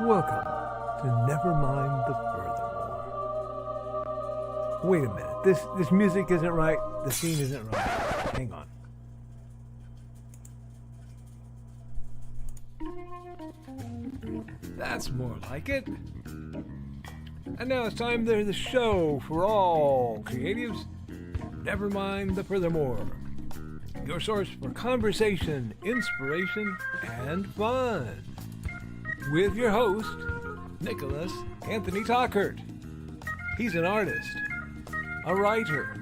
Welcome to Nevermind the Furthermore. Wait a minute, this music isn't right, the scene isn't right. Hang on. That's more like it. And now it's time for the show for all creatives. Nevermind the Furthermore. Your source for conversation, inspiration, and fun. With your host, Nicholas Anthony Tockert. He's an artist, a writer,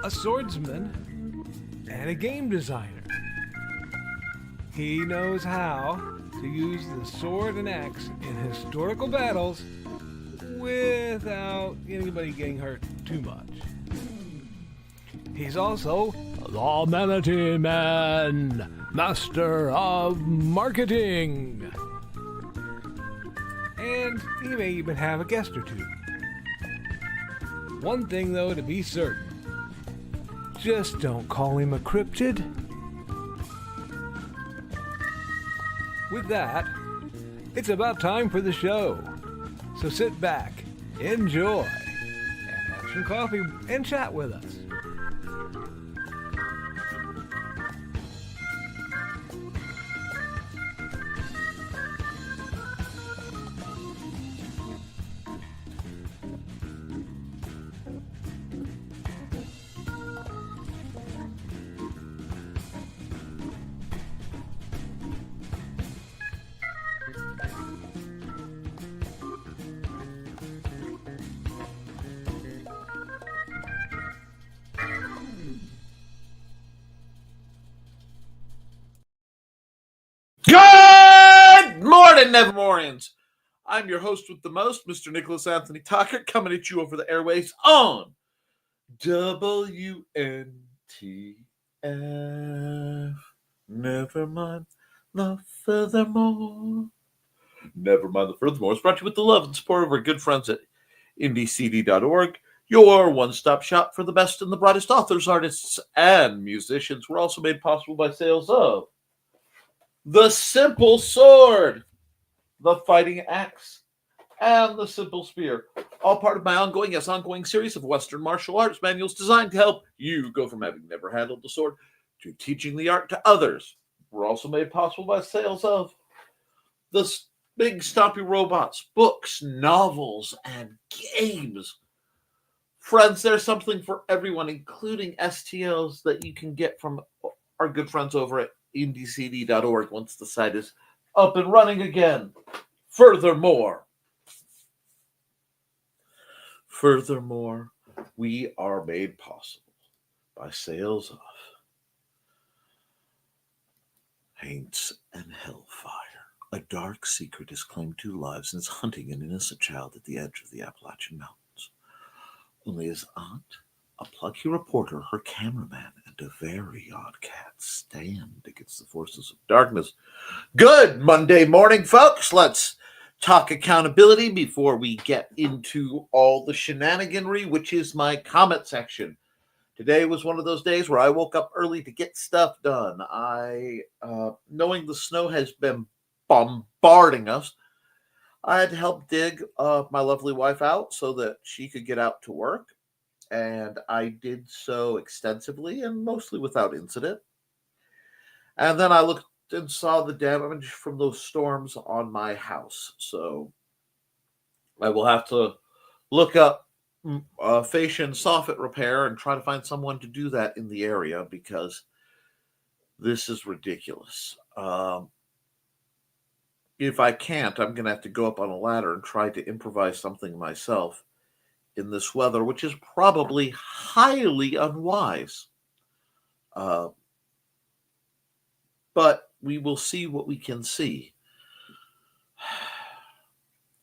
a swordsman, and a game designer. He knows how to use the sword and axe in historical battles without anybody getting hurt too much. He's also the Manatee Man, master of marketing. And he may even have a guest or two. One thing, though, to be certain. Just don't call him a cryptid. With that, it's about time for the show. So sit back, enjoy, and have some coffee and chat with us. Good morning, Nevermorians. I'm your host with the most, Mr. Nicholas Anthony Tockert, coming at you over the airwaves on WNTF. Nevermind the Furthermore. Nevermind the Furthermore is brought to you with the love and support of our good friends at indiecd.org, your one-stop shop for the best and the brightest authors, artists, and musicians. We're also made possible by sales of the Simple Sword, the Fighting Axe, and the Simple Spear. All part of my ongoing series of Western martial arts manuals designed to help you go from having never handled the sword to teaching the art to others. We're also made possible by sales of the Big Stompy Robots, books, novels, and games. Friends, there's something for everyone, including STLs that you can get from our good friends over at indiecd.org once the site is up and running again. Furthermore, we are made possible by sales of Haints and Hellfire. A dark secret has claimed 2 lives and is hunting an innocent child at the edge of the Appalachian Mountains. Only his aunt, a plucky reporter, her cameraman, and a very odd cat stand against the forces of darkness. Good Monday morning, folks. Let's talk accountability before we get into all the shenaniganry, which is my comment section. Today was one of those days where I woke up early to get stuff done. Knowing the snow has been bombarding us, I had to help dig my lovely wife out so that she could get out to work. And I did so extensively and mostly without incident. And then I looked and saw the damage from those storms on my house. So I will have to look up fascia and soffit repair and try to find someone to do that in the area because this is ridiculous. If I can't, I'm going to have to go up on a ladder and try to improvise something myself in this weather, which is probably highly unwise. But we will see what we can see.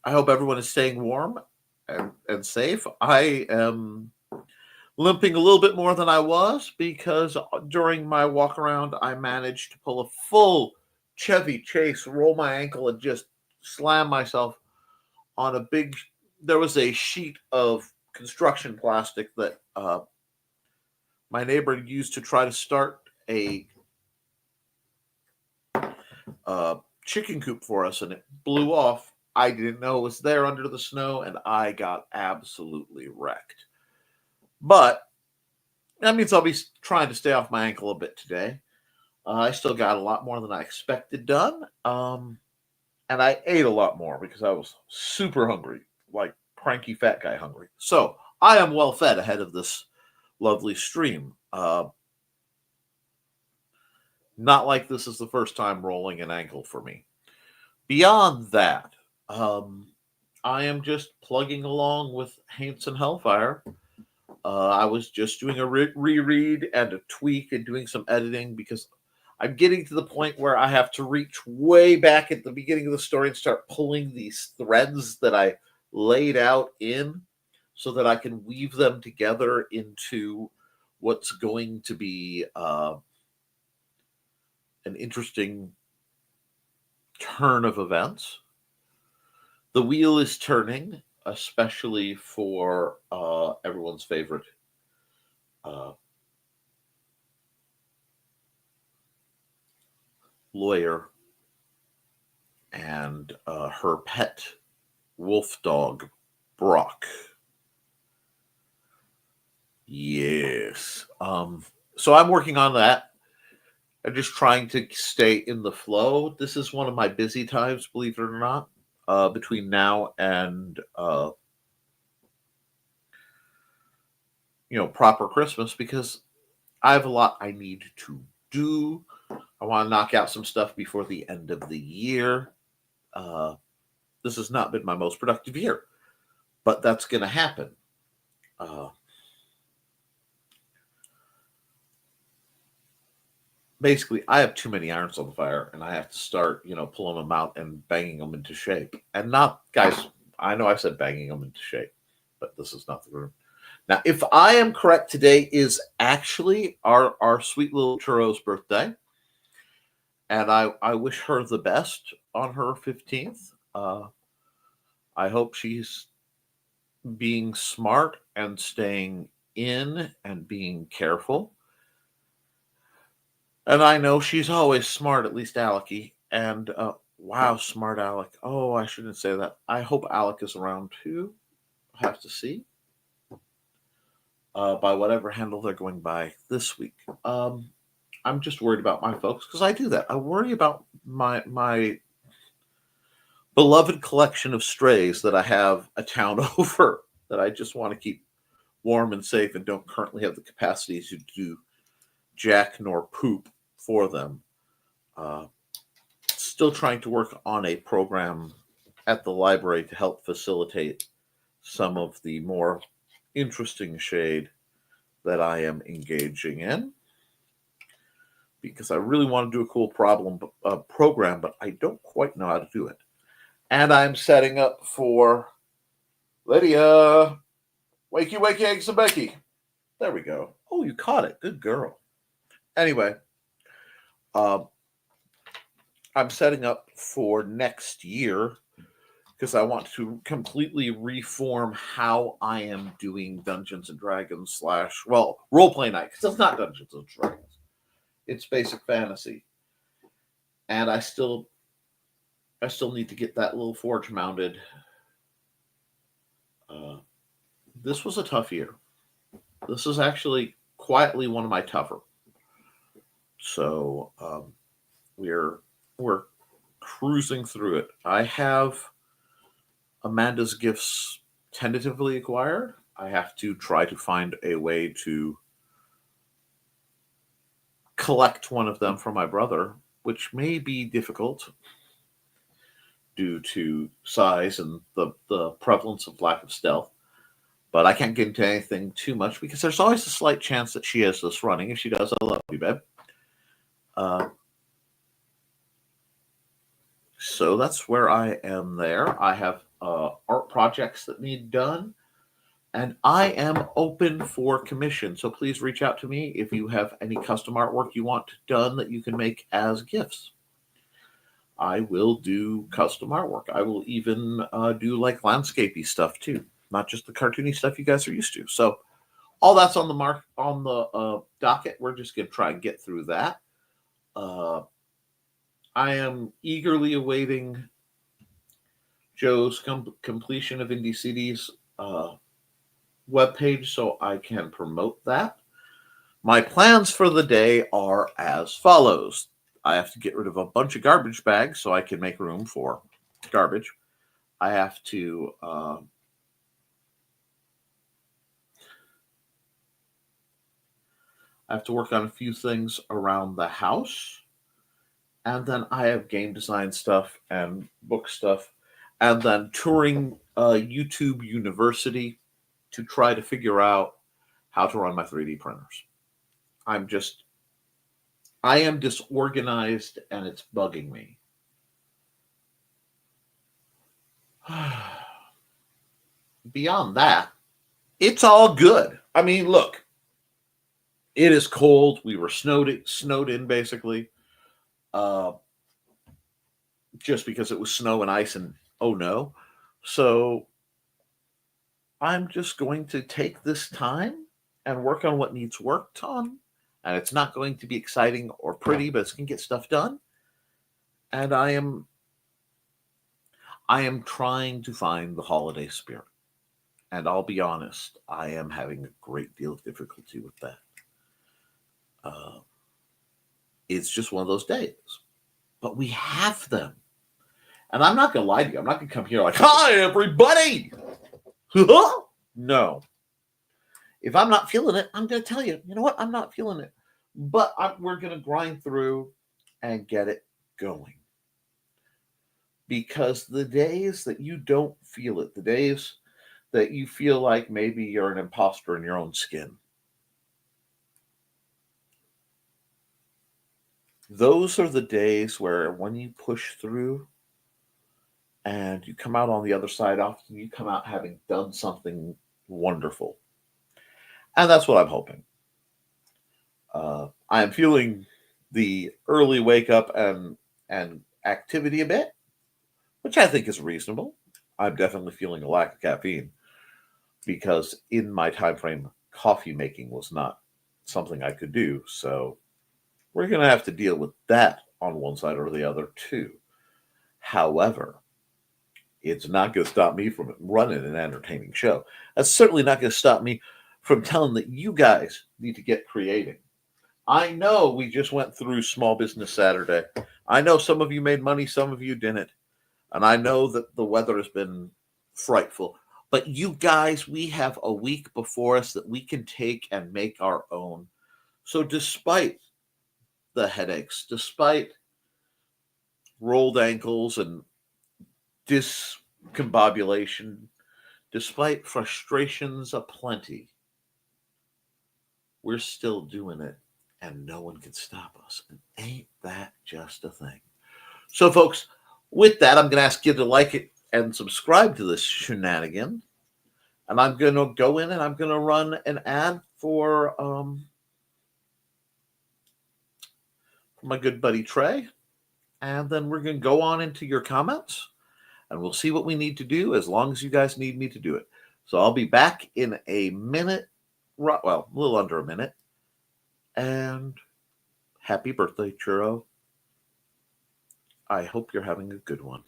I hope everyone is staying warm and safe. I am limping a little bit more than I was because during my walk around, I managed to pull a full Chevy Chase, roll my ankle, and just slam myself on a big. There was a sheet of construction plastic that my neighbor used to try to start a chicken coop for us, and it blew off. I didn't know it was there under the snow, and I got absolutely wrecked. But that means I'll be trying to stay off my ankle a bit today. I still got a lot more than I expected done. And I ate a lot more because I was super hungry, like cranky fat guy hungry. So I am well fed ahead of this lovely stream. Not like this is the first time rolling an ankle for me. Beyond that, I am just plugging along with Haints and Hellfire. I was just doing a reread and a tweak and doing some editing because I'm getting to the point where I have to reach way back at the beginning of the story and start pulling these threads that I laid out in so that I can weave them together into what's going to be an interesting turn of events. The wheel is turning, especially for everyone's favorite lawyer and her pet wolf dog, Brock. Yes. So I'm working on that. I'm just trying to stay in the flow. This is one of my busy times, believe it or not, between now and proper Christmas, because I have a lot I need to do. I want to knock out some stuff before the end of the year. This has not been my most productive year, but that's going to happen. Basically, I have too many irons on the fire, and I have to start, pulling them out and banging them into shape. And not, guys, I know I said banging them into shape, but this is not the room. Now, if I am correct, today is actually our sweet little Churro's birthday. And I wish her the best on her 15th. I hope she's being smart and staying in and being careful. And I know she's always smart, at least Alecky. And wow, smart Alec. Oh, I shouldn't say that. I hope Alec is around too. I'll have to see. By whatever handle they're going by this week. I'm just worried about my folks because I do that. I worry about my beloved collection of strays that I have a town over that I just want to keep warm and safe and don't currently have the capacity to do jack nor poop for them. Still trying to work on a program at the library to help facilitate some of the more interesting shade that I am engaging in, because I really want to do a cool program, but I don't quite know how to do it. And I'm setting up for Lydia. Wakey, wakey, eggs and Becky. There we go. Oh, you caught it. Good girl. Anyway, I'm setting up for next year because I want to completely reform how I am doing Dungeons and Dragons / role-play night, because it's not Dungeons and Dragons. It's basic fantasy. And I still need to get that little forge mounted. This was a tough year. This is actually quietly one of my tougher. So we're cruising through it. I have Amanda's gifts tentatively acquired. I have to try to find a way to collect one of them from my brother, which may be difficult due to size and the prevalence of lack of stealth. But I can't get into anything too much because there's always a slight chance that she has this running. If she does, I love you, babe. So that's where I am there. I have art projects that need done, and I am open for commission. So please reach out to me if you have any custom artwork you want done that you can make as gifts. I will do custom artwork. I will even do like landscapey stuff too, not just the cartoony stuff you guys are used to. So all that's on the docket. We're just gonna try and get through that. I am eagerly awaiting Joe's completion of Indie CD's webpage so I can promote that. My plans for the day are as follows. I have to get rid of a bunch of garbage bags so I can make room for garbage. I have to work on a few things around the house. And then I have game design stuff and book stuff. And then touring YouTube University to try to figure out how to run my 3D printers. I am disorganized and it's bugging me. Beyond that, it's all good. I mean, look, it is cold. We were snowed in basically, just because it was snow and ice and oh no. So I'm just going to take this time and work on what needs worked on. And it's not going to be exciting or pretty, but it's going to get stuff done. And I am trying to find the holiday spirit. And I'll be honest, I am having a great deal of difficulty with that. It's just one of those days. But we have them. And I'm not going to lie to you. I'm not going to come here like, hi, everybody. No. If I'm not feeling it, I'm going to tell you, you know what? I'm not feeling it. But we're going to grind through and get it going. Because the days that you don't feel it, the days that you feel like maybe you're an imposter in your own skin, those are the days where when you push through and you come out on the other side, often you come out having done something wonderful. And that's what I'm hoping. I am feeling the early wake up and activity a bit, which I think is reasonable. I'm definitely feeling a lack of caffeine because in my time frame, coffee making was not something I could do. So we're going to have to deal with that on one side or the other too. However, it's not going to stop me from running an entertaining show. That's certainly not going to stop me from telling that you guys need to get creating. I know we just went through Small Business Saturday. I know some of you made money, some of you didn't. And I know that the weather has been frightful. But you guys, we have a week before us that we can take and make our own. So despite the headaches, despite rolled ankles and discombobulation, despite frustrations aplenty, we're still doing it, and no one can stop us. And ain't that just a thing? So, folks, with that, I'm going to ask you to like it and subscribe to this shenanigan. And I'm going to go in and I'm going to run an ad for my good buddy Trey. And then we're going to go on into your comments. And we'll see what we need to do as long as you guys need me to do it. So I'll be back in a minute. Well, a little under a minute. And happy birthday, Churro. I hope you're having a good one.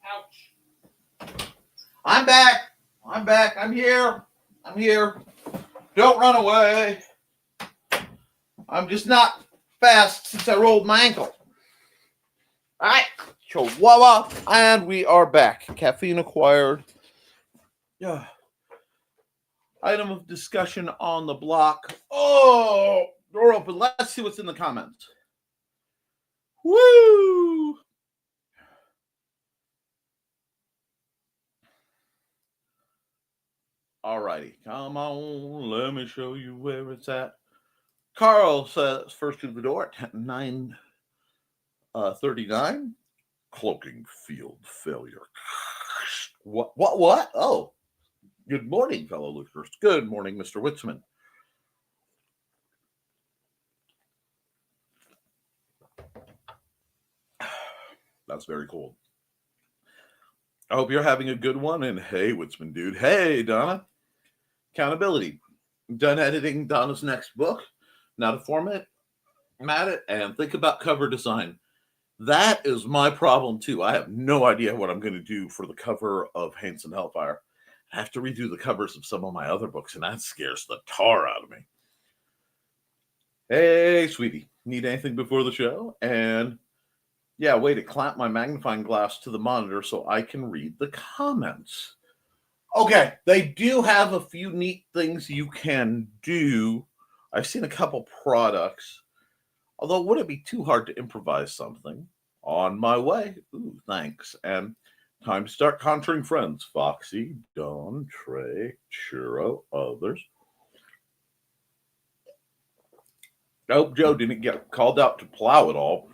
Ouch. I'm back. I'm here. Don't run away. I'm just not fast since I rolled my ankle. All right. Chihuahua. And we are back. Caffeine acquired. Yeah. Item of discussion on the block. Oh, door open. Let's see what's in the comments. Woo! Alrighty, come on, let me show you where it's at. Carl says first to the door at 9:39. Cloaking field failure. What? Oh, good morning, fellow lookers. Good morning, Mr. Witzman. That's very cold. I hope you're having a good one. And hey, Witzman dude. Hey, Donna. Accountability. Done editing Donna's next book. Now to format it and think about cover design. That is my problem too. I have no idea what I'm going to do for the cover of Haints and Hellfire. I have to redo the covers of some of my other books, and that scares the tar out of me. Hey, sweetie. Need anything before the show? And yeah, way to clamp my magnifying glass to the monitor so I can read the comments. Okay, they do have a few neat things you can do. I've seen a couple products. Although, would it be too hard to improvise something? On my way. Ooh, thanks. And time to start conjuring friends. Foxy, Dawn, Trey, Churro, others. Nope, Joe didn't get called out to plow it all.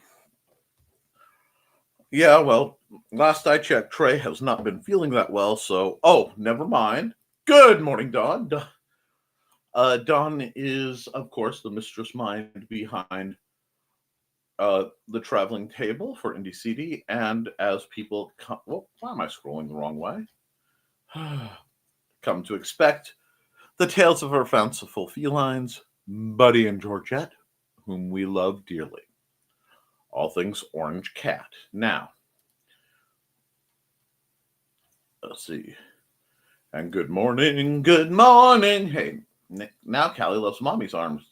Yeah, well, last I checked, Trey has not been feeling that well, so... Oh, never mind. Good morning, Dawn. Dawn is, of course, the mistress mind behind the traveling table for Indie CD, and as people come... Well, why am I scrolling the wrong way? Come to expect the tales of our fanciful felines, Buddy and Georgette, whom we love dearly. All things Orange Cat. Now, let's see. And good morning. Hey, now Callie loves Mommy's arms.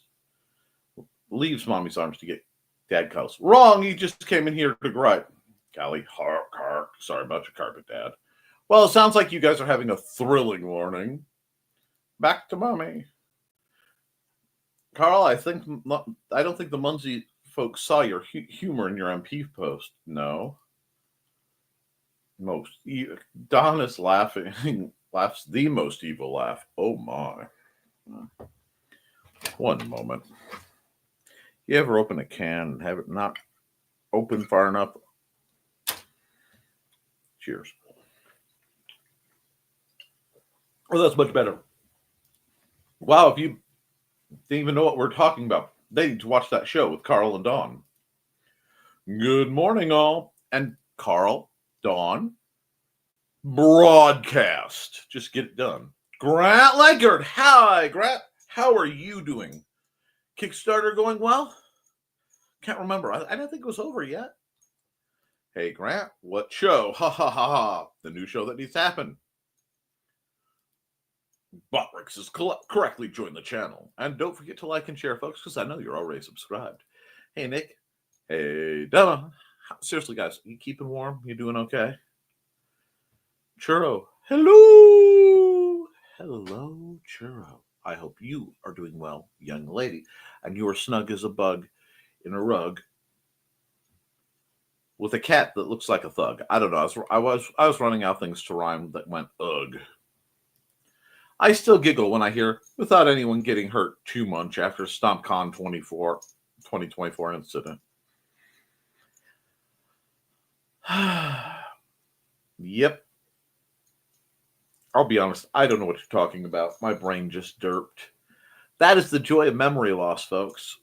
Leaves Mommy's arms to get Dad cuddles. Wrong, he just came in here to gripe. Callie, hark. Sorry about your carpet, Dad. Well, it sounds like you guys are having a thrilling morning. Back to Mommy. Carl, I don't think the Munsey folks saw your humor in your MP post. No. Don is laughing. Laughs the most evil laugh. Oh my. One moment. You ever open a can and have it not open far enough? Cheers. Oh, that's much better. Wow, if you didn't even know what we're talking about, they need to watch that show with Carl and Dawn. Good morning, all. And Carl, Dawn, broadcast. Just get it done. Grant Leggard. Hi, Grant. How are you doing? Kickstarter going well? Can't remember. I don't think it was over yet. Hey, Grant, what show? Ha ha ha ha. The new show that needs to happen. Botrix has correctly joined the channel. And don't forget to like and share, folks, because I know you're already subscribed. Hey, Nick. Hey, Donna. Seriously, guys, you keeping warm? You doing okay? Churro. Hello. Hello, Churro. I hope you are doing well, young lady, and you are snug as a bug in a rug with a cat that looks like a thug. I don't know. I was running out things to rhyme that went ugh. I still giggle when I hear without anyone getting hurt too much after StompCon 2024 incident. Yep. I'll be honest, I don't know what you're talking about. My brain just derped. That is the joy of memory loss, folks.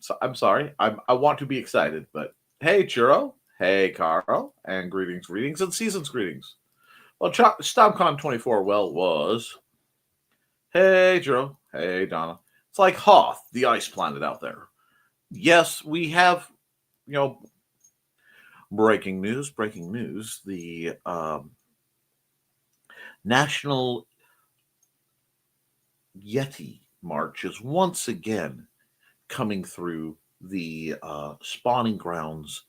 So I'm sorry. I want to be excited, but hey, Churro. Hey, Carl. And greetings, and season's greetings. Well, StompCon 24 was. Hey, Churro. Hey, Donna. It's like Hoth, the ice planet out there. Yes, we have, Breaking news, breaking news. The National Yeti March is once again coming through the spawning grounds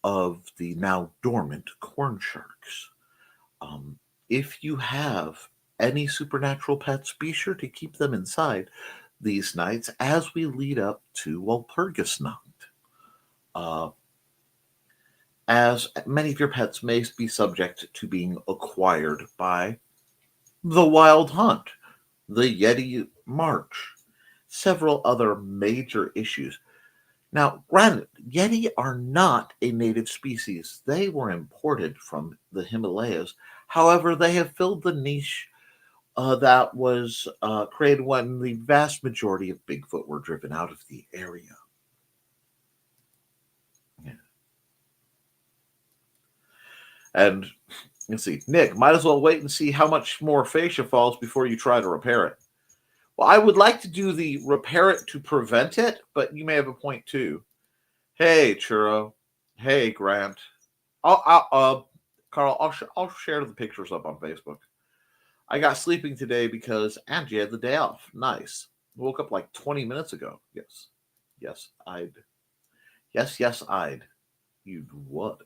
of the now dormant corn sharks. If you have any supernatural pets, be sure to keep them inside these nights as we lead up to Walpurgisnacht. Uh, as many of your pets may be subject to being acquired by the Wild Hunt, the Yeti March, several other major issues. Now, granted, Yeti are not a native species. They were imported from the Himalayas. However, they have filled the niche that was created when the vast majority of Bigfoot were driven out of the area. Yeah. And let's see, Nick, might as well wait and see how much more fascia falls before you try to repair it. Well, I would like to do the repair it to prevent it, but you may have a point too. Hey, Churro. Hey, Grant. Carl, I'll share the pictures up on Facebook. I got sleeping today because Angie had the day off. Nice. Woke up like 20 minutes ago. Yes. Yes, I'd. Yes, I'd. You'd what?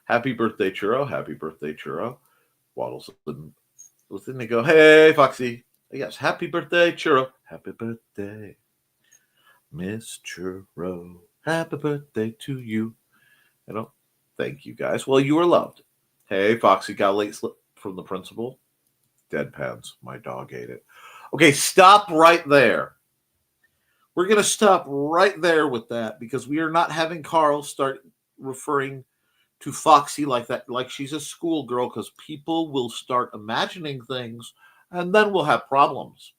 Happy birthday, Churro. Happy birthday, Churro. Waddles within they go, hey, Foxy. Yes, happy birthday, Churro. Happy birthday, Miss Churro. Happy birthday to you. Thank you guys. Well, you are loved. Hey, Foxy, got a late slip from the principal. Deadpans. My dog ate it. Okay, stop right there. We're going to stop right there with that because we are not having Carl start referring to Foxy like that, like she's a schoolgirl, because people will start imagining things and then we'll have problems.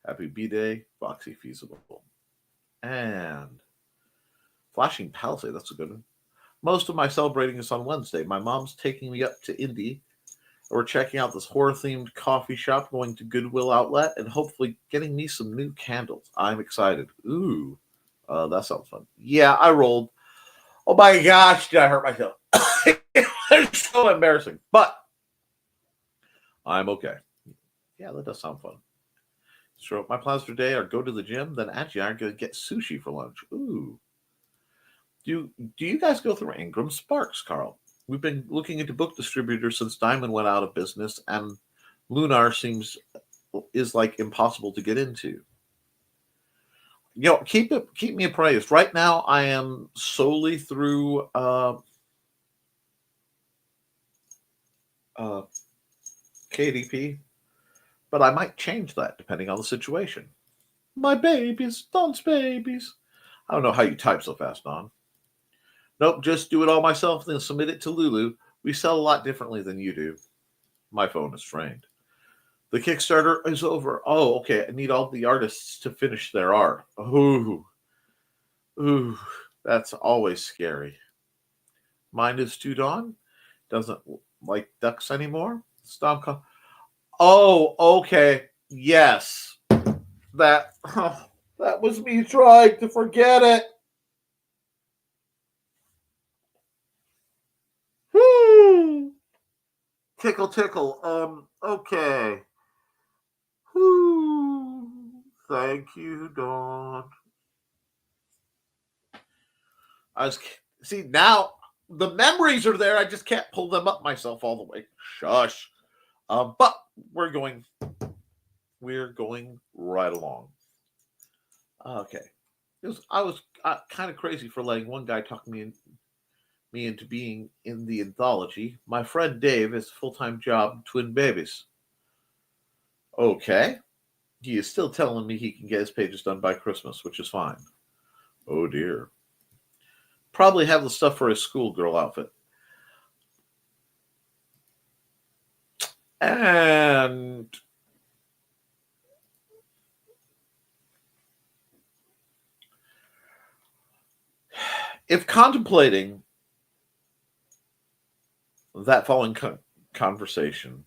Happy B-Day, Foxy Feasible. And Flashing Palisade, that's a good one. Most of my celebrating is on Wednesday. My mom's taking me up to Indy. We're checking out this horror-themed coffee shop, going to Goodwill Outlet, and hopefully getting me some new candles. I'm excited. Ooh, that sounds fun. Yeah, I rolled. Oh my gosh, did I hurt myself? It's so embarrassing. But I'm okay. Yeah, that does sound fun. So my plans for today are go to the gym, then actually I'm going to get sushi for lunch. Ooh. Do you guys go through Ingram Sparks, Carl? We've been looking into book distributors since Diamond went out of business, and Lunar is like impossible to get into. Keep me appraised. Right now, I am solely through KDP, but I might change that depending on the situation. My babies, Don's babies. I don't know how you type so fast, Don. Nope, just do it all myself, then submit it to Lulu. We sell a lot differently than you do. My phone is trained. The Kickstarter is over. Oh, okay. I need all the artists to finish their art. Ooh, that's always scary. Mine is too Dawn. Doesn't like ducks anymore. Stomp. Oh, okay. Yes. That was me trying to forget it. Whoo! Tickle. Okay. Whoo! Thank you, Dawn. See now the memories are there. I just can't pull them up myself all the way. Shush. But we're going right along. Okay. I was kind of crazy for letting one guy talk me into being in the anthology. My friend Dave has a full-time job, twin babies. Okay. He is still telling me he can get his pages done by Christmas, which is fine. Oh dear. Probably have the stuff for his schoolgirl outfit. And if contemplating that following conversation,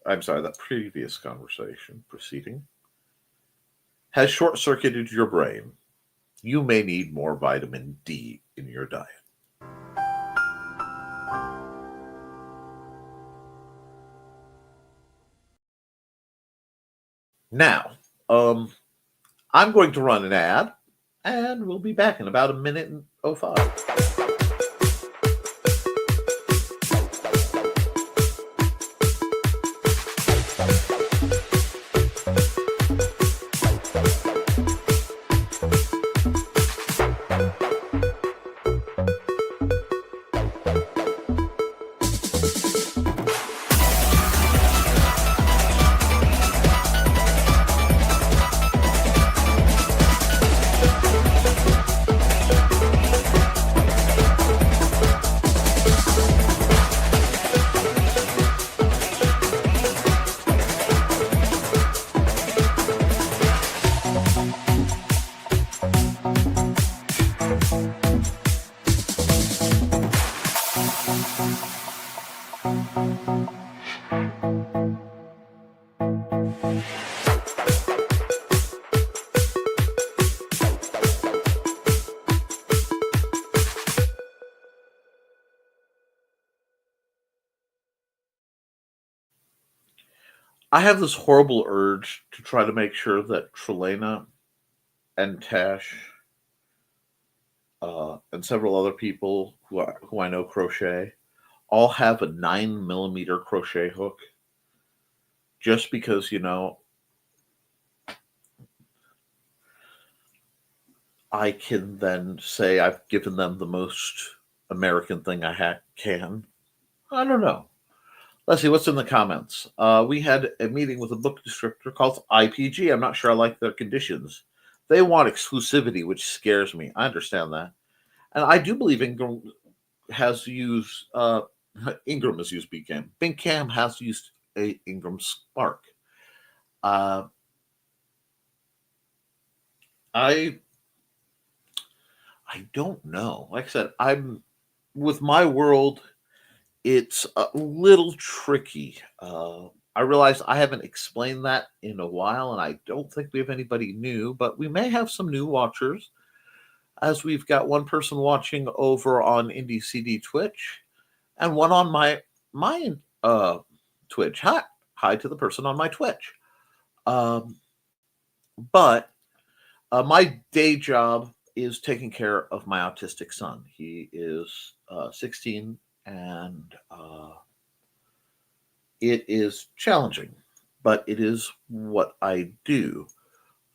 I'm sorry, that previous conversation proceeding has short-circuited your brain, you may need more vitamin D in your diet. Now, I'm going to run an ad, and we'll be back in about a minute and 05. I have this horrible urge to try to make sure that Trelena and Tash and several other people who I know crochet all have a 9 millimeter crochet hook, just because, I can then say I've given them the most American thing I can. I don't know. Let's see what's in the comments. We had a meeting with a book distributor called IPG. I'm not sure I like their conditions. They want exclusivity, which scares me. I understand that, and I do believe Ingram has used Ingram has used BCam. BCam has used a Ingram Spark. Uh, I don't know. Like I said, I'm with my world. It's a little tricky. I realize I haven't explained that in a while, and I don't think we have anybody new, but we may have some new watchers, as we've got one person watching over on Indie CD Twitch, and one on my Twitch. Hi to the person on my Twitch. But my day job is taking care of my autistic son. He is 16, and it is challenging, but it is what I do.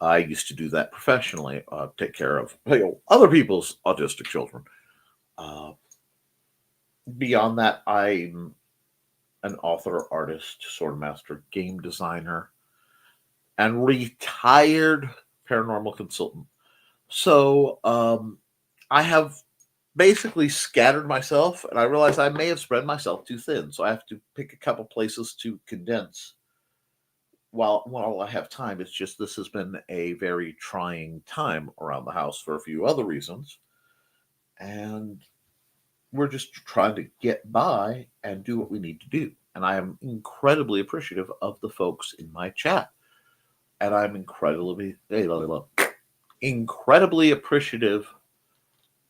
I used to do that professionally, take care of other people's autistic children. Beyond that, I'm an author, artist, sword master, game designer, and retired paranormal consultant. So I have basically scattered myself, and I realize I may have spread myself too thin. So I have to pick a couple places to condense while I have time. It's just this has been a very trying time around the house for a few other reasons. And we're just trying to get by and do what we need to do. And I am incredibly appreciative of the folks in my chat. And I'm incredibly appreciative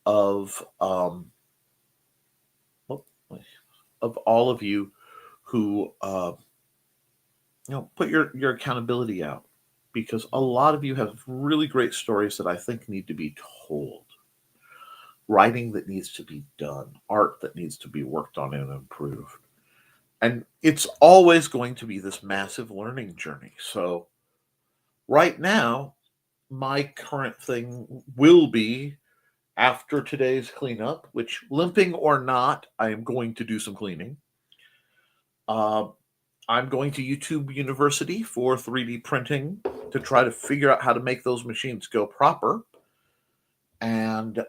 of all of you who put your accountability out, because a lot of you have really great stories that I think need to be told. Writing that needs to be done, art that needs to be worked on and improved. And it's always going to be this massive learning journey. So right now, my current thing will be, after today's cleanup, which, limping or not, I am going to do some cleaning. I'm going to YouTube University for 3D printing to try to figure out how to make those machines go proper. And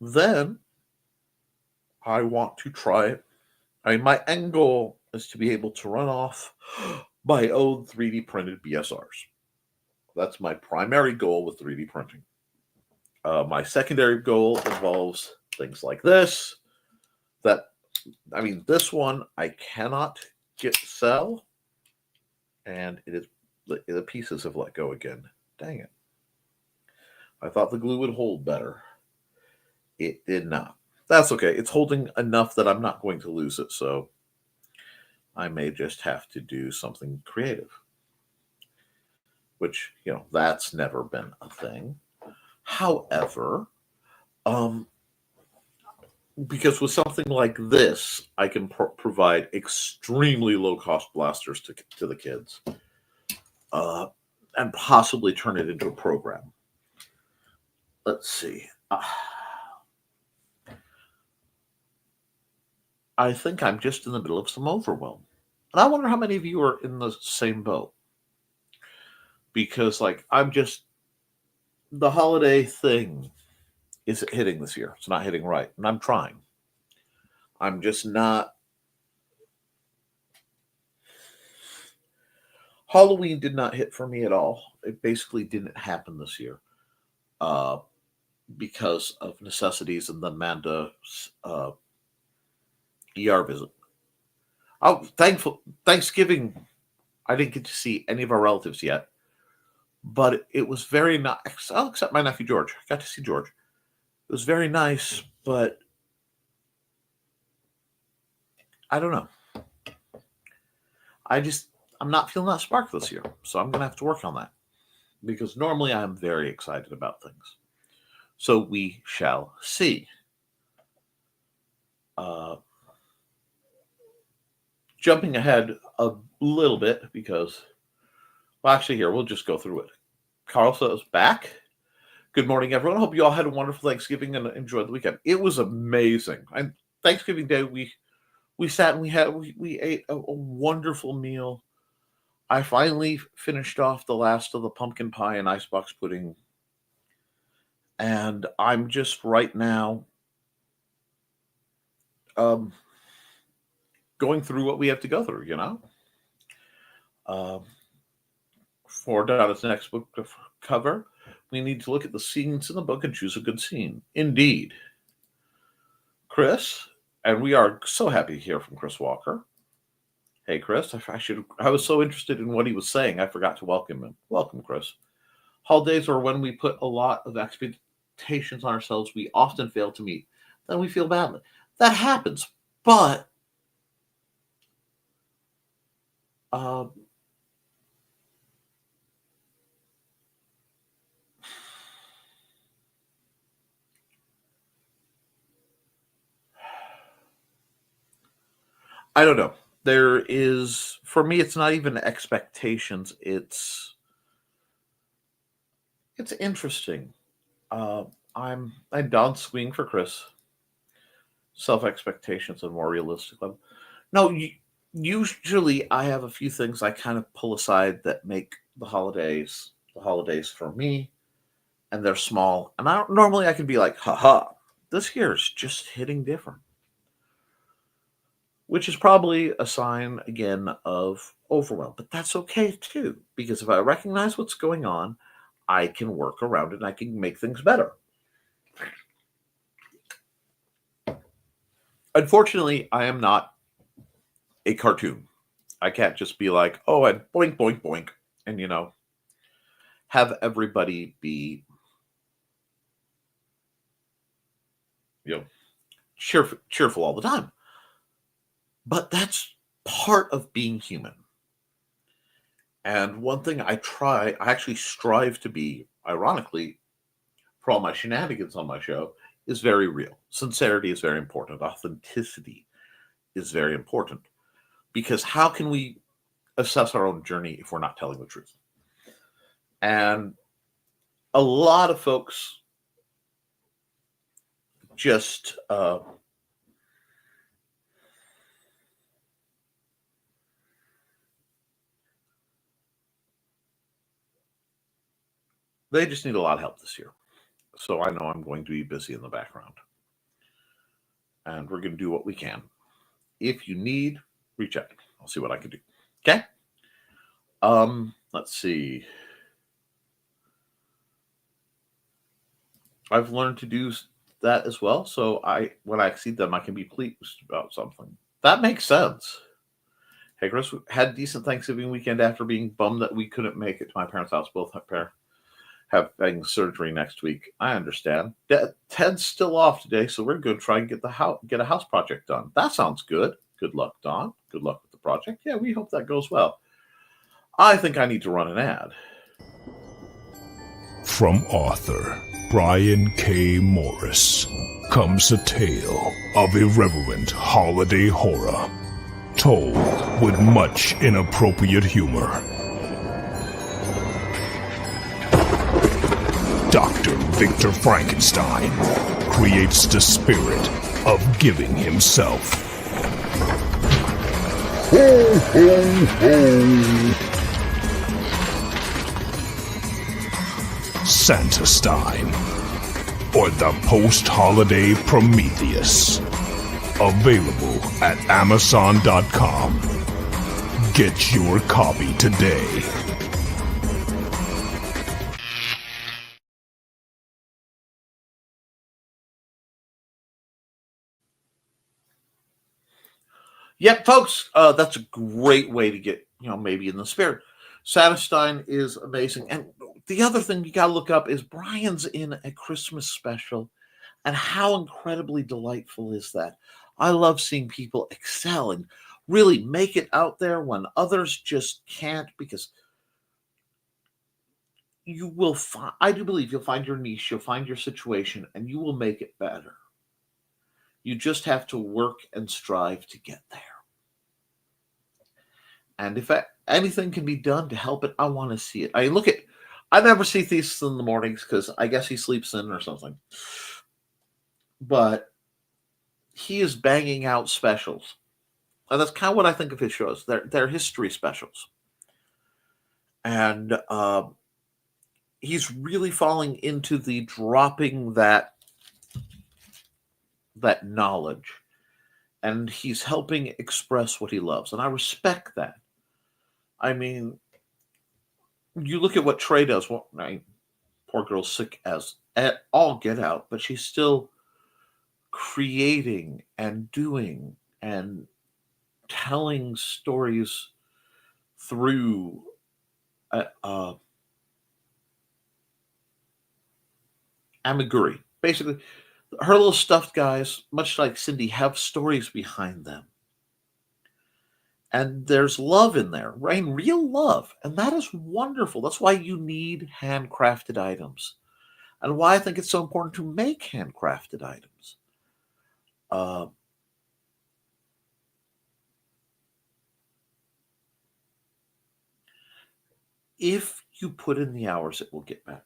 then I want to try. My end goal is to be able to run off my own 3D printed BSRs. That's my primary goal with 3D printing. My secondary goal involves things like this. This one I cannot sell, and it is The pieces have let go again. Dang it. I thought the glue would hold better. It did not. That's okay. It's holding enough that I'm not going to lose it, so I may just have to do something creative. Which, that's never been a thing. However, um, because with something like this, I can provide extremely low cost blasters to the kids, and possibly turn it into a program. Let's see. I think I'm just in the middle of some overwhelm. And I wonder how many of you are in the same boat. Because, the holiday thing is hitting this year. It's not hitting right. And I'm trying. I'm just not. Halloween did not hit for me at all. It basically didn't happen this year. Because of necessities and the Amanda's ER visit. Oh, Thanksgiving, I didn't get to see any of our relatives yet, but it was very nice. I'll except my nephew George. I got to see George. It was very nice, but I don't know. I'm not feeling that spark this year, so I'm going to have to work on that. Because normally I'm very excited about things. So we shall see. Jumping ahead a little bit because, well, actually, here, we'll just go through it. Carl says, back. Good morning, everyone. I hope you all had a wonderful Thanksgiving and enjoyed the weekend. It was amazing. And Thanksgiving Day, we sat and we ate a wonderful meal. I finally finished off the last of the pumpkin pie and icebox pudding. And I'm just right now going through what we have to go through, For Donna's next book cover, we need to look at the scenes in the book and choose a good scene. Indeed. Chris, and we are so happy to hear from Chris Walker. Hey, Chris, I was so interested in what he was saying, I forgot to welcome him. Welcome, Chris. Holidays are when we put a lot of expectations on ourselves we often fail to meet. Then we feel badly. That happens, but I don't know. There is, for me, it's not even expectations. It's interesting. I'm down swing for Chris. Self expectations and more realistic level. No, usually I have a few things I kind of pull aside that make the holidays for me, and they're small. And normally I can be like, haha, this year is just hitting different. Which is probably a sign, again, of overwhelm. But that's okay, too, because if I recognize what's going on, I can work around it and I can make things better. Unfortunately, I am not a cartoon. I can't just be like, oh, and boink, boink, boink, and, have everybody be, cheerful all the time. But that's part of being human. And one thing I actually strive to be, ironically, for all my shenanigans on my show, is very real. Sincerity is very important. Authenticity is very important. Because how can we assess our own journey if we're not telling the truth? And a lot of folks just they just need a lot of help this year. So I know I'm going to be busy in the background. And we're going to do what we can. If you need, reach out. I'll see what I can do. Okay? Let's see. I've learned to do that as well. So when I exceed them, I can be pleased about something. That makes sense. Hey, Chris, we had a decent Thanksgiving weekend after being bummed that we couldn't make it to my parents' house. Both having surgery next week. I understand. Ted's still off today, so we're going to try and get a house project done. That sounds good. Good luck, Don. Good luck with the project. Yeah, we hope that goes well. I think I need to run an ad. From author Brian K. Morris comes a tale of irreverent holiday horror, told with much inappropriate humor. Dr. Victor Frankenstein creates the spirit of giving himself. Ho, ho, ho! Santastein, or the post-holiday Prometheus. Available at Amazon.com. Get your copy today. Yep, folks, that's a great way to get, maybe in the spirit. Santastein is amazing. And the other thing you got to look up is Brian's in a Christmas special. And how incredibly delightful is that? I love seeing people excel and really make it out there when others just can't, because you will find, I do believe you'll find your niche, you'll find your situation, and you will make it better. You just have to work and strive to get there. And if anything can be done to help it, I want to see it. I never see Thieves in the mornings because I guess he sleeps in or something. But he is banging out specials. And that's kind of what I think of his shows. They're history specials. And he's really falling into the dropping that knowledge. And he's helping express what he loves. And I respect that. I mean, you look at what Trey does. Well, poor girl's sick as at all get out, but she's still creating and doing and telling stories through amiguri. Basically, her little stuffed guys, much like Cindy, have stories behind them. And there's love in there, right? Real love. And that is wonderful. That's why you need handcrafted items. And why I think it's so important to make handcrafted items. If you put in the hours, it will get better.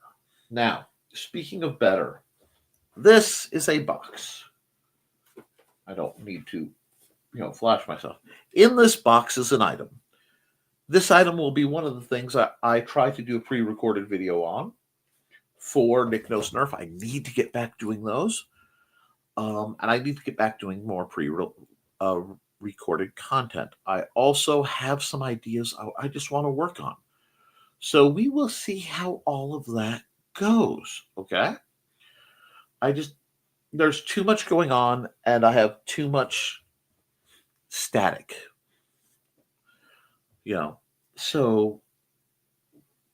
Now, speaking of better, this is a box. I don't need to, flash myself. In this box is an item. This item will be one of the things I try to do a pre-recorded video on for Nick Knows Nerf. I need to get back doing those. And I need to get back doing more pre-recorded content. I also have some ideas I just want to work on. So we will see how all of that goes, okay? There's too much going on, and I have too much static. So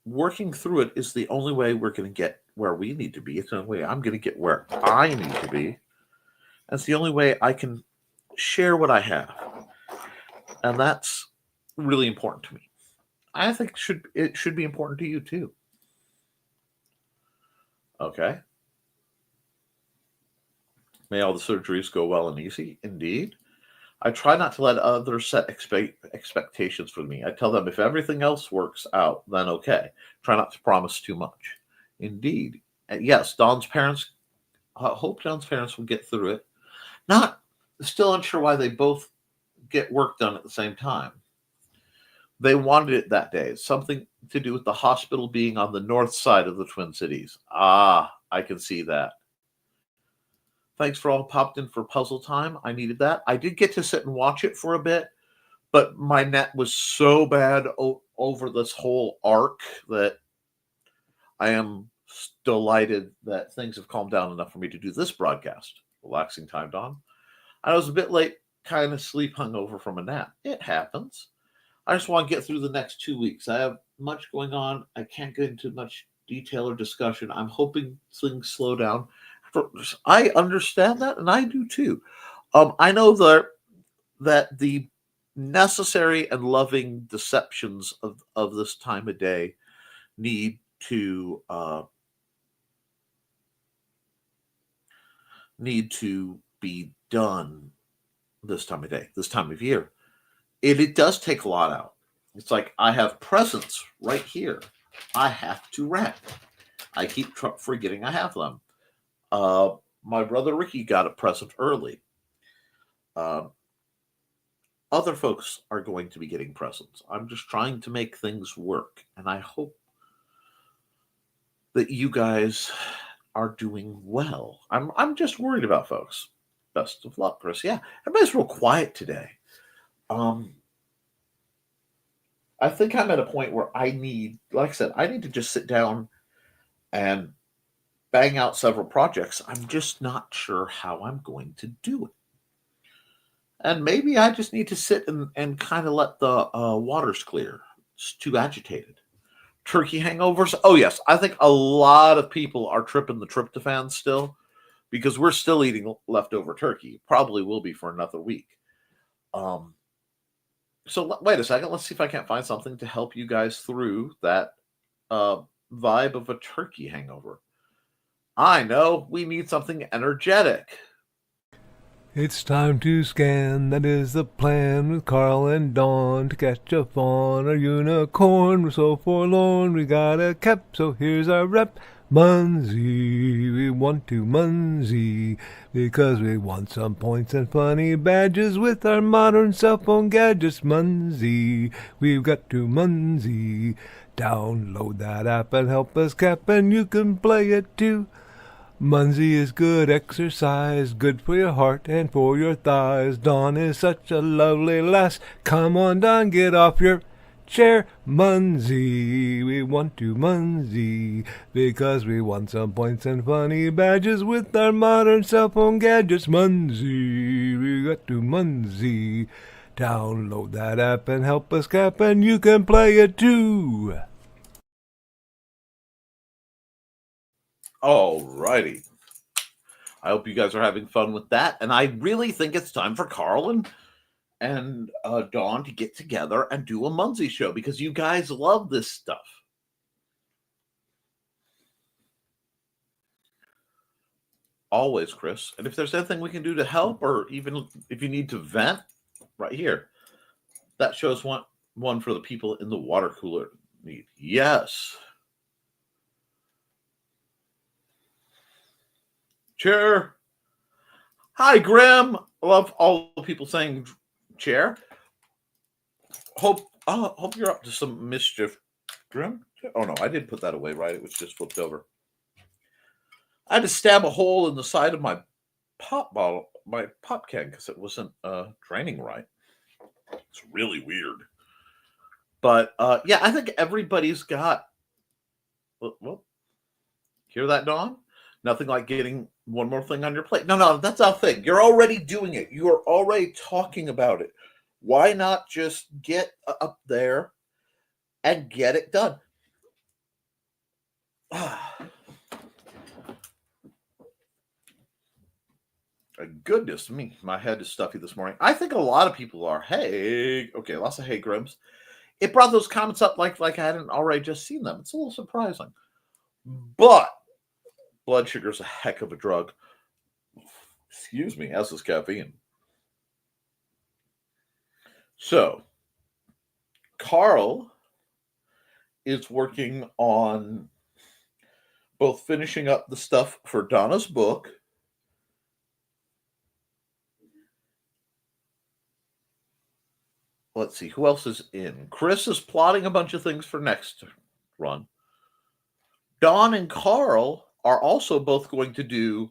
working through it is the only way we're going to get where we need to be. It's the only way I'm going to get where I need to be. That's the only way I can share what I have. And that's really important to me. I think it should be important to you too. Okay. May all the surgeries go well and easy. Indeed. I try not to let others set expectations for me. I tell them if everything else works out, then okay. Try not to promise too much. Indeed. And yes, Don's parents, I hope Don's parents will get through it. Still unsure why they both get work done at the same time. They wanted it that day. It's something to do with the hospital being on the north side of the Twin Cities. I can see that. Thanks for all popped in for puzzle time. I needed that. I did get to sit and watch it for a bit, but my net was so bad over this whole arc that I am delighted that things have calmed down enough for me to do this broadcast. Relaxing time, Don. I was a bit late, kind of sleep hungover from a nap. It happens. I just want to get through the next 2 weeks. I have much going on. I can't get into much detail or discussion. I'm hoping things slow down. I understand that, and I do too. I know that the necessary and loving deceptions of this time of day need to be done this time of day, this time of year. It does take a lot out. It's like I have presents right here. I have to wrap. I keep forgetting I have them. My brother Ricky got a present early. Other folks are going to be getting presents. I'm just trying to make things work, and I hope that you guys are doing well. I'm just worried about folks. Best of luck, Chris. Yeah, everybody's real quiet today. I think I'm at a point where I need, like I said, I need to just sit down and bang out several projects. I'm just not sure how I'm going to do it. And maybe I just need to sit and kind of let the waters clear. It's too agitated. Turkey hangovers. Oh, yes. I think a lot of people are tripping the tryptophan still because we're still eating leftover turkey. Probably will be for another week. So wait a second. Let's see if I can't find something to help you guys through that vibe of a turkey hangover. I know. We need something energetic. It's time to scan, that is the plan, with Carl and Dawn to catch a fawn or unicorn. We're so forlorn, we got a Koepp, so here's our rep. Munsey, we want to Munsey, because we want some points and funny badges with our modern cell phone gadgets. Munsey, we've got to Munsey. Download that app and help us Koepp, and you can play it too. Munsey is good exercise, good for your heart and for your thighs. Dawn is such a lovely lass. Come on, Dawn, get off your chair. Munsey, we want to Munsey, because we want some points and funny badges with our modern cell phone gadgets. Munsey, we got to Munsey. Download that app and help us Koepp, and you can play it too. Alrighty. I hope you guys are having fun with that. And I really think it's time for Carl and Dawn to get together and do a Munsey show because you guys love this stuff. Always, Chris. And if there's anything we can do to help, or even if you need to vent, right here. That shows one for the people in the water cooler need. Yes. Chair. Hi, Grim. I love all the people saying chair. Hope you're up to some mischief, Grim. Oh no, I did put that away, right? It was just flipped over. I had to stab a hole in the side of my pop can, because it wasn't draining right. It's really weird. But yeah, I think everybody's got. Well, hear that, Dawn? Nothing like getting one more thing on your plate. No, that's our thing. You're already doing it. You are already talking about it. Why not just get up there and get it done? Goodness me, my head is stuffy this morning. I think a lot of people are. Hey, okay, lots of hey Grims. It brought those comments up like I hadn't already just seen them. It's a little surprising. But blood sugar is a heck of a drug. Excuse me, as is caffeine. So, Carl is working on both finishing up the stuff for Donna's book. Let's see, who else is in? Chris is plotting a bunch of things for next run. Dawn and Carl are also both going to do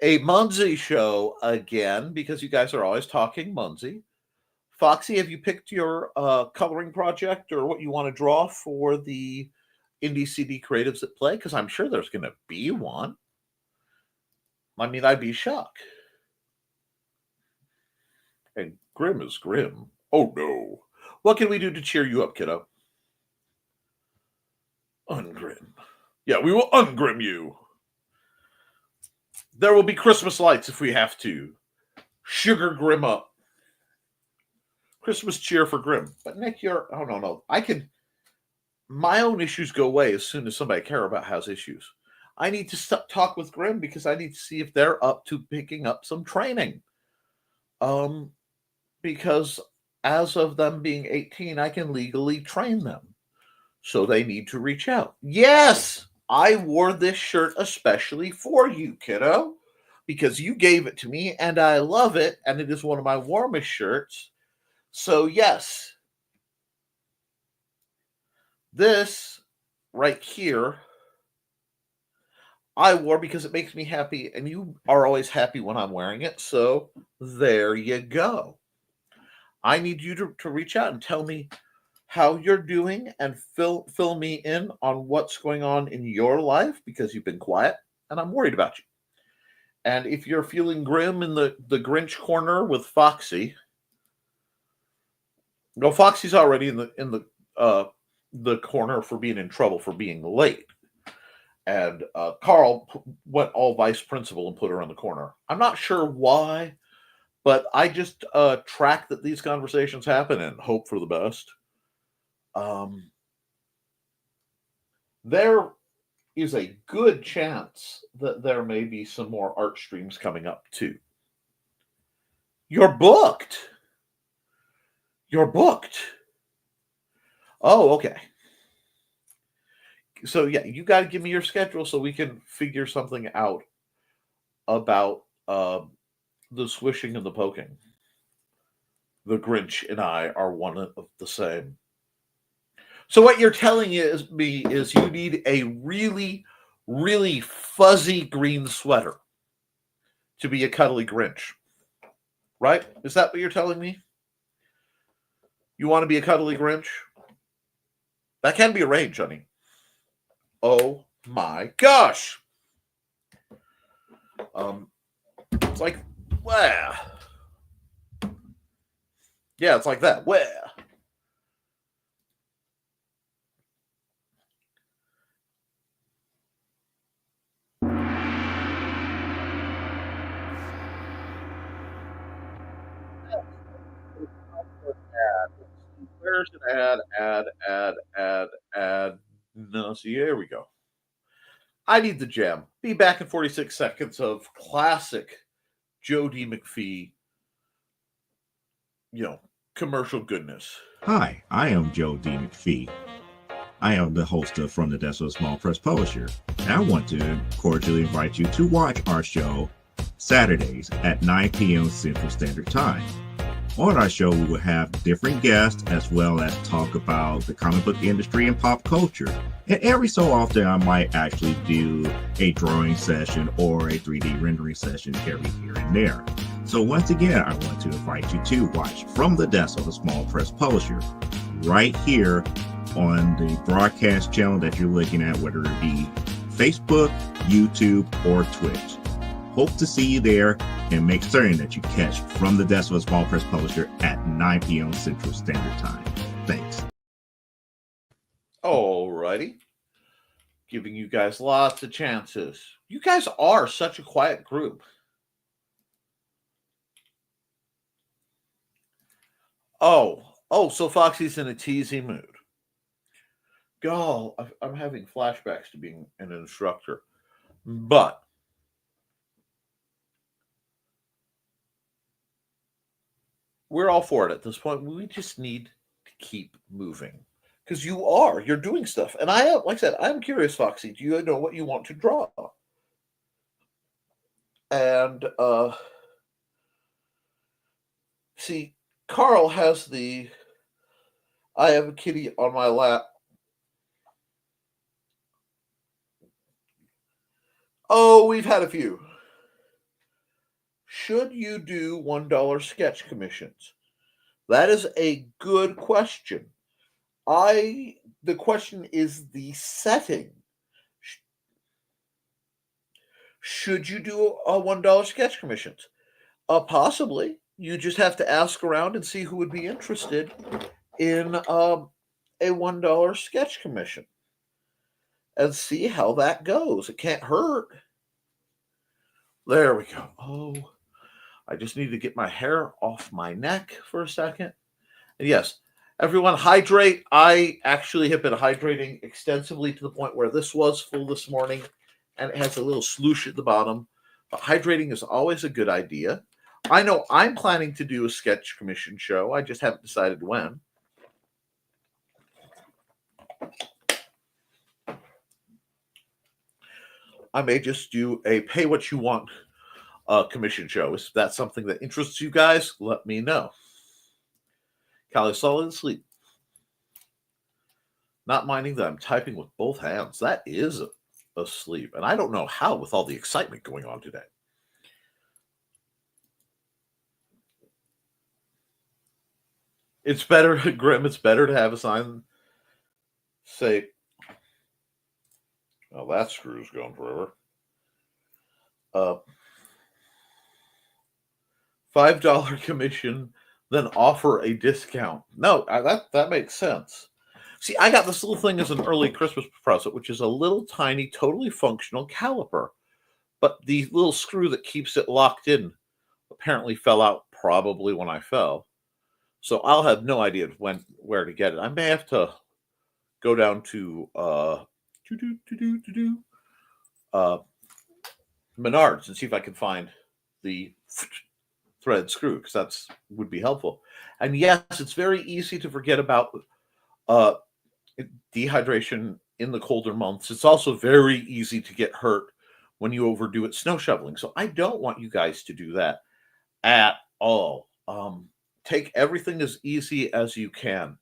a Munsey show again, because you guys are always talking Munsey. Foxy, have you picked your coloring project or what you want to draw for the Indie CD Creatives at Play? Because I'm sure there's going to be one. I mean, I'd be shocked. And Grim is Grim. Oh, no. What can we do to cheer you up, kiddo? Ungrim. Yeah, we will ungrim you. There will be Christmas lights if we have to. Sugar Grim up. Christmas cheer for Grim. But Nick, oh no. My own issues go away as soon as somebody I care about has issues. I need to talk with Grim because I need to see if they're up to picking up some training. Because as of them being 18, I can legally train them. So they need to reach out. Yes, I wore this shirt especially for you, kiddo, because you gave it to me and I love it, and it is one of my warmest shirts. So yes, this right here, I wore because it makes me happy, and you are always happy when I'm wearing it. So there you go. I need you to reach out and tell me how you're doing and fill me in on what's going on in your life, because you've been quiet and I'm worried about you. And if you're feeling grim in the Grinch corner with Foxy, no, Foxy's already in the corner for being in trouble for being late. And Carl went all vice principal and put her in the corner. I'm not sure why, but I just track that these conversations happen and hope for the best. There is a good chance that there may be some more art streams coming up too. You're booked. Oh, okay. So yeah, you got to give me your schedule so we can figure something out about the swishing and the poking. The Grinch and I are one of the same. So what you're telling me is you need a really, really fuzzy green sweater to be a cuddly Grinch, right? Is that what you're telling me? You want to be a cuddly Grinch? That can be arranged, honey. Oh my gosh. It's like, where? Yeah, it's like that. Where? Where's an ad? No, see, here we go. I need the jam. Be back in 46 seconds of classic Joe D. McPhee, commercial goodness. Hi, I am Joe D. McPhee. I am the host of From the Desk of a Small Press Publisher, and I want to cordially invite you to watch our show Saturdays at 9 p.m. Central Standard Time. On our show, we will have different guests as well as talk about the comic book industry and pop culture. And every so often, I might actually do a drawing session or a 3D rendering session every here and there. So once again, I want to invite you to watch From the Desk of a Small Press Publisher right here on the broadcast channel that you're looking at, whether it be Facebook, YouTube, or Twitch. Hope to see you there, and make certain that you catch From the Desk of a Small Press Publisher at 9 p.m. Central Standard Time. Thanks. Alrighty. Giving you guys lots of chances. You guys are such a quiet group. Oh, so Foxy's in a teasy mood. God, I'm having flashbacks to being an instructor. But we're all for it at this point. We just need to keep moving. Because you're doing stuff. And like I said, I'm curious, Foxy, do you know what you want to draw? And, see, Carl has I have a kitty on my lap. Oh, we've had a few. Should you do $1 sketch commissions? That is a good question. The question is the setting. Should you do a $1 sketch commissions? Possibly. You just have to ask around and see who would be interested. in a $1 sketch commission and see how that goes. It can't hurt. There we go. Oh, I just need to get my hair off my neck for a second. And yes, everyone hydrate. I actually have been hydrating extensively to the point where this was full this morning and it has a little sloosh at the bottom. But hydrating is always a good idea. I know I'm planning to do a sketch commission show. I just haven't decided when. I may just do a pay what you want commission show. If that's something that interests you guys, let me know. Callie's solid asleep. Not minding that I'm typing with both hands. That is asleep. And I don't know how with all the excitement going on today. It's better, Grim, it's better to have a sign say, well, that screw's going forever. $5 commission, then offer a discount. No, that makes sense. See, I got this little thing as an early Christmas present, which is a little tiny, totally functional caliper. But the little screw that keeps it locked in apparently fell out probably when I fell. So I'll have no idea where to get it. I may have to go down to Menards and see if I can find the thread screw, because that's would be helpful. And yes, it's very easy to forget about dehydration in the colder months. It's also very easy to get hurt when you overdo it snow shoveling. So I don't want you guys to do that at all. Take everything as easy as you can.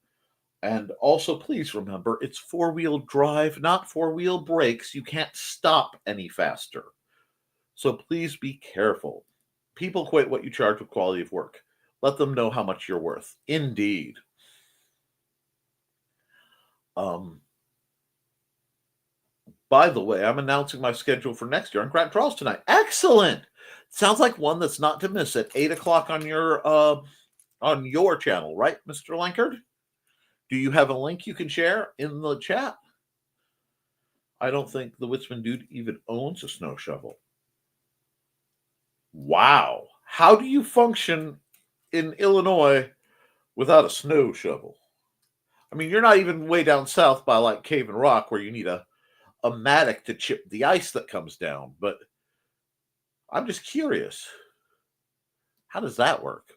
And also, please remember, it's four-wheel drive, not four-wheel brakes. You can't stop any faster. So please be careful. People equate what you charge with quality of work. Let them know how much you're worth. Indeed. By the way, I'm announcing my schedule for next year on Grant Draws tonight. Excellent! Sounds like one that's not to miss at 8 o'clock on your channel, right, Mr. Lankard? Do you have a link you can share in the chat? I don't think the Witzman dude even owns a snow shovel. Wow. How do you function in Illinois without a snow shovel? I mean, you're not even way down south by like Cave and Rock where you need a mattock to chip the ice that comes down. But I'm just curious. How does that work?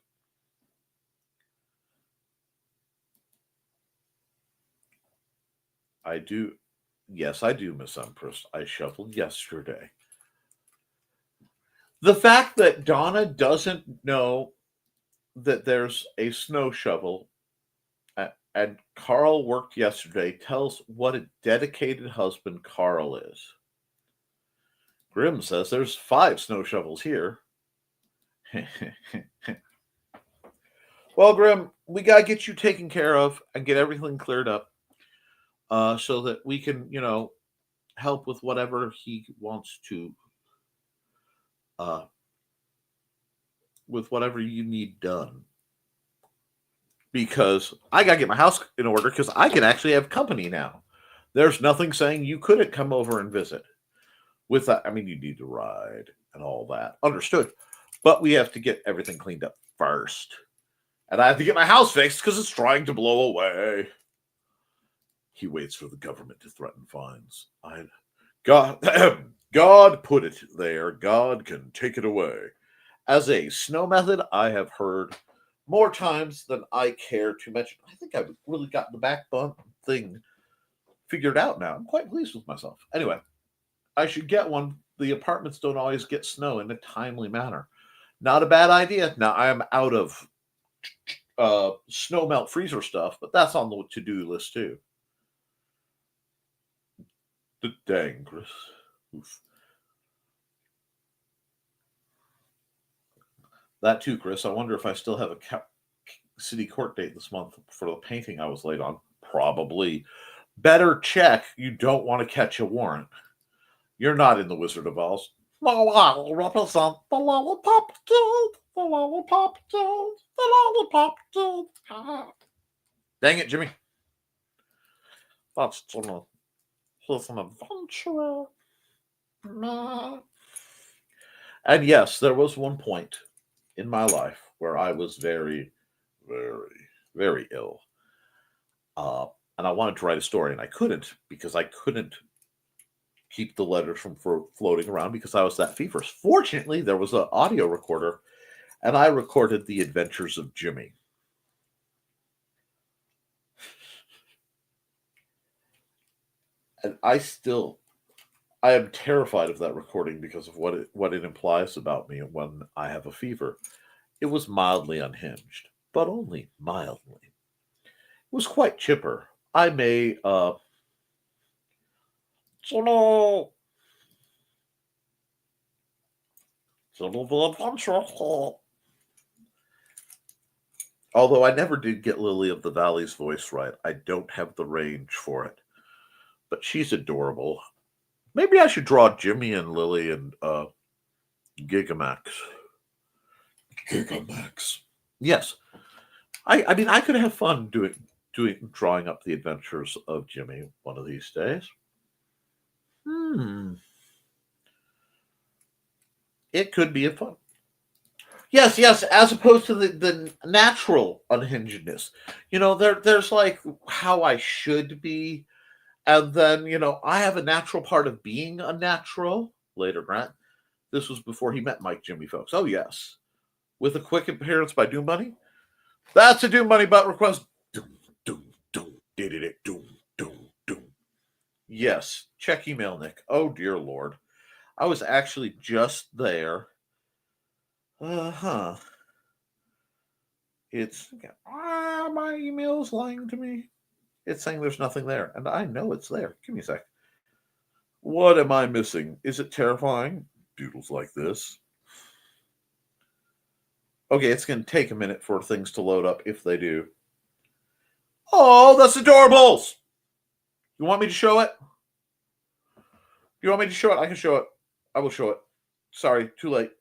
I do. Yes, I do, Miss Empress. I shoveled yesterday. The fact that Donna doesn't know that there's a snow shovel and Carl worked yesterday tells what a dedicated husband Carl is. Grim says there's 5 snow shovels here. Well, Grim, we got to get you taken care of and get everything cleared up so that we can, help with whatever he wants to, with whatever you need done. Because I got to get my house in order because I can actually have company now. There's nothing saying you couldn't come over and visit. With that, I mean, you need to ride and all that. Understood. But we have to get everything cleaned up first. And I have to get my house fixed because it's trying to blow away. He waits for the government to threaten fines. God put it there. God can take it away. As a snow method, I have heard more times than I care to mention. I think I've really got the back bump thing figured out now. I'm quite pleased with myself. Anyway, I should get one. The apartments don't always get snow in a timely manner. Not a bad idea. Now, I am out of snow melt freezer stuff, but that's on the to-do list too. Dang, Chris. Oof. That too, Chris. I wonder if I still have a city court date this month for the painting I was late on. Probably. Better check. You don't want to catch a warrant. You're not in the Wizard of Oz. I'll represent the Lollipop Guild. The Lollipop Guild. The Lollipop Guild. Dang it, Jimmy. That's Jimmy. He's an adventurer. Nah. And yes, there was one point in my life where I was very, very, very ill. And I wanted to write a story, and I couldn't because I couldn't keep the letters from floating around because I was that feverish. Fortunately, there was an audio recorder, and I recorded the adventures of Jimmy. And I am terrified of that recording because of what it implies about me when I have a fever. It was mildly unhinged, but only mildly. It was quite chipper. I may, Jimmy the Adventurer. Although I never did get Lily of the Valley's voice right. I don't have the range for it. But she's adorable. Maybe I should draw Jimmy and Lily and Gigamax. Gigamax. Yes. I mean, I could have fun drawing up the adventures of Jimmy one of these days. It could be a fun. Yes, as opposed to the natural unhingedness. There's like how I should be. And then, I have a natural part of being unnatural. Later, Grant. This was before he met Mike Jimmy, folks. Oh, yes. With a quick appearance by Doom Bunny. That's a Doom Bunny butt request. Doom, doom, doom. Did it, doom, doom, doom. Yes. Check email, Nick. Oh, dear Lord. I was actually just there. It's my email's lying to me. It's saying there's nothing there, and I know it's there. Give me a sec. What am I missing? Is it terrifying? Doodles like this. Okay, it's going to take a minute for things to load up, if they do. Oh, that's adorables! You want me to show it? You want me to show it? I can show it. I will show it. Sorry, too late.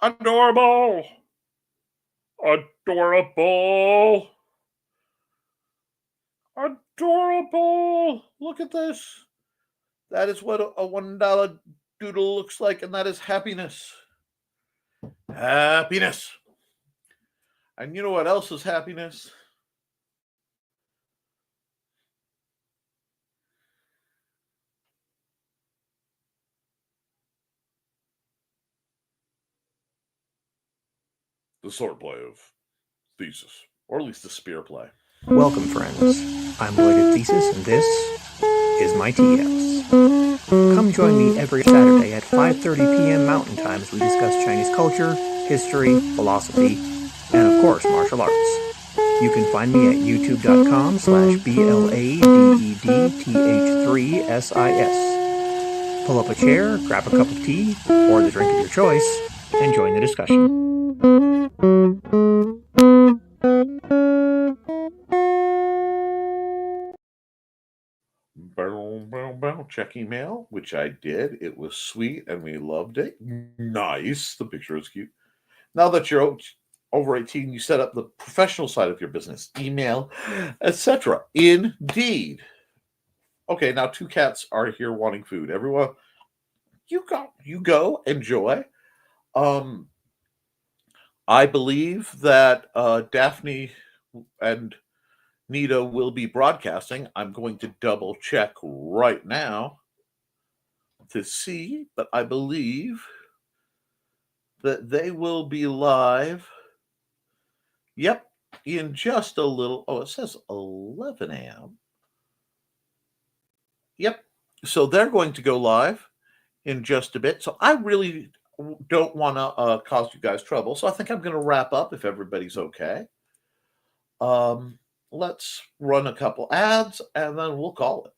Adorable! Adorable! Adorable! Look at this. That is what a $1 doodle looks like, and that is happiness. Happiness. And you know what else is happiness? The swordplay of Thesis, or at least the spear play. Welcome, friends. I'm Lloyd at Thesis, and this is my TS. Come join me every Saturday at 5:30 p.m. Mountain Time as we discuss Chinese culture, history, philosophy, and of course, martial arts. You can find me at youtube.com/BLADEDTH3SIS. Pull up a chair, grab a cup of tea, or the drink of your choice, and join the discussion. Check email, which I did. It was sweet and we loved it. Nice. The picture is cute. Now that you're over 18, you set up the professional side of your business, email, etc. Indeed. Okay, now 2 cats are here wanting food. Everyone, you go, enjoy. I believe that Daphne and Nita will be broadcasting. I'm going to double check right now to see, but I believe that they will be live. Yep, in just a little. Oh, it says 11 a.m. Yep, so they're going to go live in just a bit. So I really don't want to cause you guys trouble. So I think I'm going to wrap up if everybody's okay. Let's run a couple ads and then we'll call it.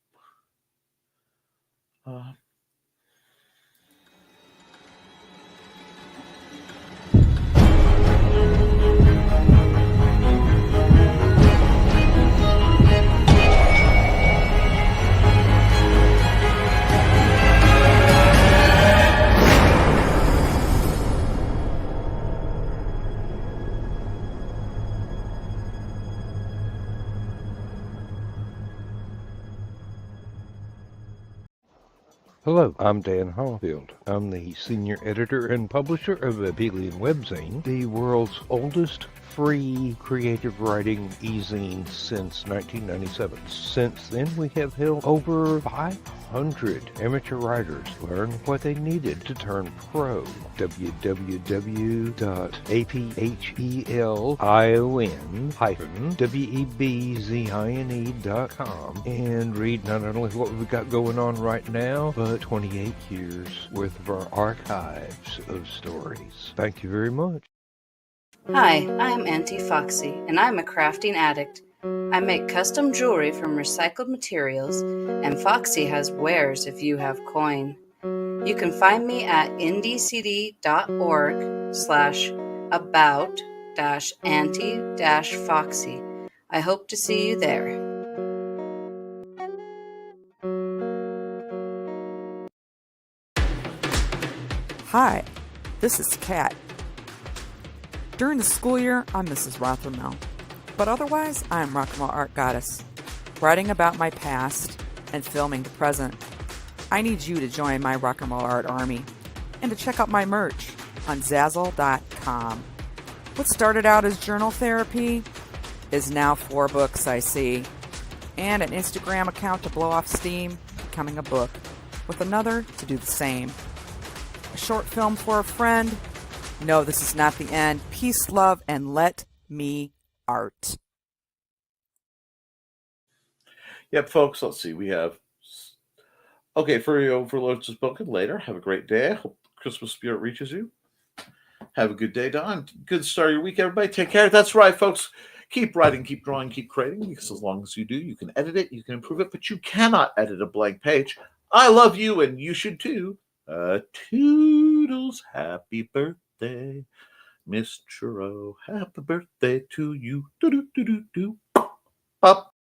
Hello, I'm Dan Hallfield. I'm the senior editor and publisher of Abelian Webzine, the world's oldest free creative writing e-zine since 1997. Since then, we have helped over 500 amateur writers learn what they needed to turn pro. www.aphelion-webzine.com and read not only what we've got going on right now, but 28 years worth of our archives of stories. Thank you very much. Hi, I'm Auntie Foxy, and I'm a crafting addict. I make custom jewelry from recycled materials, and Foxy has wares if you have coin. You can find me at ndcd.org/about-auntie-foxy. I hope to see you there. Hi, this is Kat. During the school year, I'm Mrs. Rothermel, but otherwise, I'm Rock and Roll Art Goddess, writing about my past and filming the present. I need you to join my Rock and Roll Art army and to check out my merch on Zazzle.com. What started out as journal therapy is now 4 books, I see, and an Instagram account to blow off steam, becoming a book, with another to do the same. A short film for a friend. No, this is not the end. Peace, love, and let me art. Yep, folks, let's see. We have... Okay, Furry Overlords is spoken later. Have a great day. I hope the Christmas spirit reaches you. Have a good day, Don. Good start of your week, everybody. Take care. That's right, folks. Keep writing, keep drawing, keep creating, because as long as you do, you can edit it, you can improve it, but you cannot edit a blank page. I love you, and you should too. Toodles, happy birthday, Miss Churro. Happy birthday to you. Do-do-do-do-do. Up.